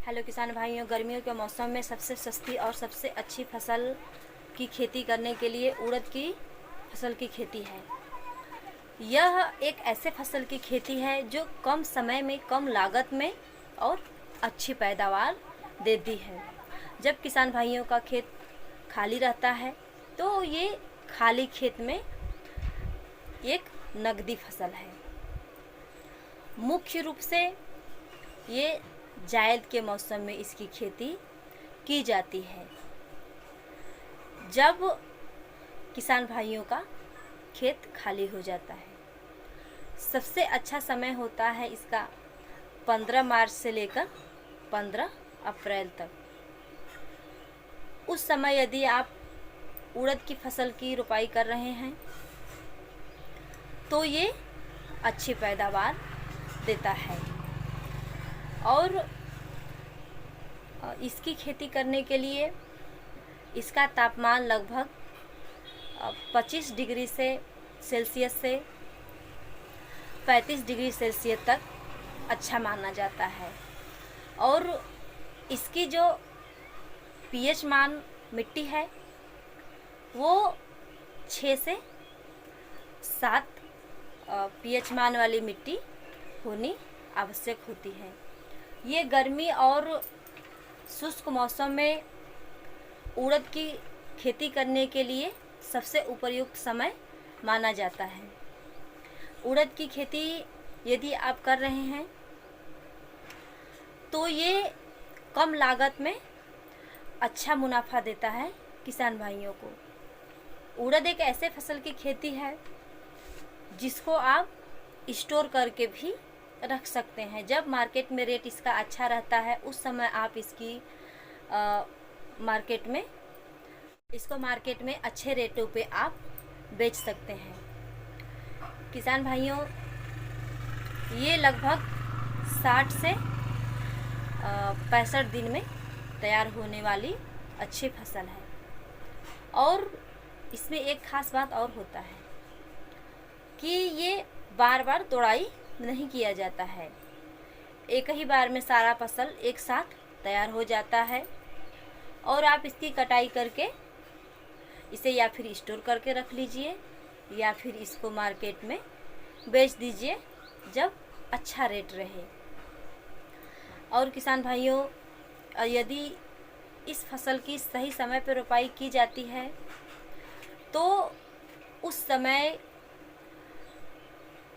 Hello किसान भाइयों, गर्मियों के मौसम में सबसे सस्ती और सबसे अच्छी फसल की खेती करने के लिए उड़द की फसल की खेती है। यह एक ऐसे फसल की खेती है जो कम समय में, कम लागत में और अच्छी पैदावार देती है। जब किसान भाइयों का खेत खाली रहता है तो ये खाली खेत में एक नकदी फसल है। मुख्य रूप से ये जायद के मौसम में इसकी खेती की जाती है, जब किसान भाइयों का खेत खाली हो जाता है। सबसे अच्छा समय होता है इसका 15 मार्च से लेकर 15 अप्रैल तक। उस समय यदि आप उड़द की फसल की रुपाई कर रहे हैं तो ये अच्छी पैदावार देता है। और इसकी खेती करने के लिए इसका तापमान लगभग 25 डिग्री से सेल्सियस से 35 डिग्री सेल्सियस तक अच्छा माना जाता है। और इसकी जो पीएच मान मिट्टी है वो 6 से 7 पीएच मान वाली मिट्टी होनी आवश्यक होती है। ये गर्मी और शुष्क मौसम में उड़द की खेती करने के लिए सबसे उपयुक्त समय माना जाता है। उड़द की खेती यदि आप कर रहे हैं तो ये कम लागत में अच्छा मुनाफा देता है किसान भाइयों को। उड़द एक ऐसे फसल की खेती है जिसको आप स्टोर करके भी रख सकते हैं। जब मार्केट में रेट इसका अच्छा रहता है उस समय आप इसकी मार्केट में अच्छे रेटों पे आप बेच सकते हैं। किसान भाइयों, ये लगभग 60 से 65 दिन में तैयार होने वाली अच्छी फसल है। और इसमें एक खास बात और होता है कि ये बार बार तोड़ाई नहीं किया जाता है। एक ही बार में सारा फसल एक साथ तैयार हो जाता है और आप इसकी कटाई करके इसे या फिर स्टोर करके रख लीजिए या फिर इसको मार्केट में बेच दीजिए जब अच्छा रेट रहे। और किसान भाइयों, यदि इस फसल की सही समय पर रोपाई की जाती है तो उस समय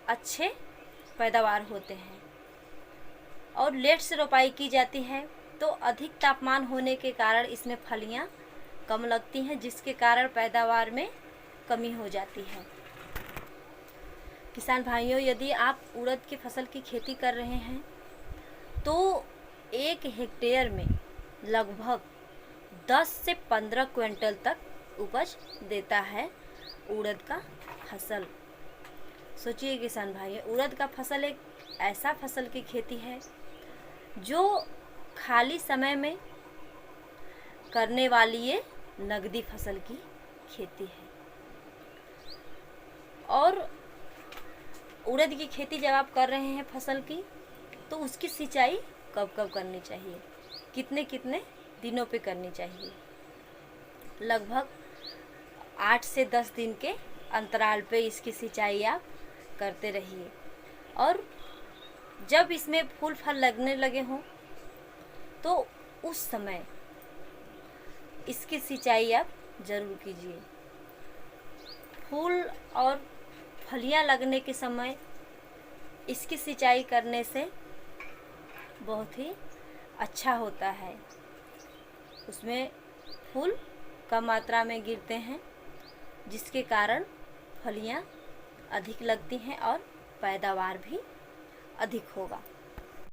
अच्छे पैदावार होते हैं। और लेट से रोपाई की जाती है तो अधिक तापमान होने के कारण इसमें फलियां कम लगती हैं, जिसके कारण पैदावार में कमी हो जाती है। किसान भाइयों, यदि आप उड़द की फसल की खेती कर रहे हैं तो 1 हेक्टेयर में लगभग 10 से 15 क्विंटल तक उपज देता है उड़द का फसल। सोचिए किसान भाई, उड़द का फसल एक ऐसा फसल की खेती है जो खाली समय में करने वाली ये नगदी फसल की खेती है। और उड़द की खेती जब आप कर रहे हैं फसल की तो उसकी सिंचाई कब कब करनी चाहिए, कितने कितने दिनों पे करनी चाहिए। लगभग 8 से 10 दिन के अंतराल पे इसकी सिंचाई आप करते रहिए। और जब इसमें फूल फल लगने लगे हों तो उस समय इसकी सिंचाई आप ज़रूर कीजिए। फूल और फलियां लगने के समय इसकी सिंचाई करने से बहुत ही अच्छा होता है। उसमें फूल कम मात्रा में गिरते हैं जिसके कारण फलियां अधिक लगती हैं और पैदावार भी अधिक होगा।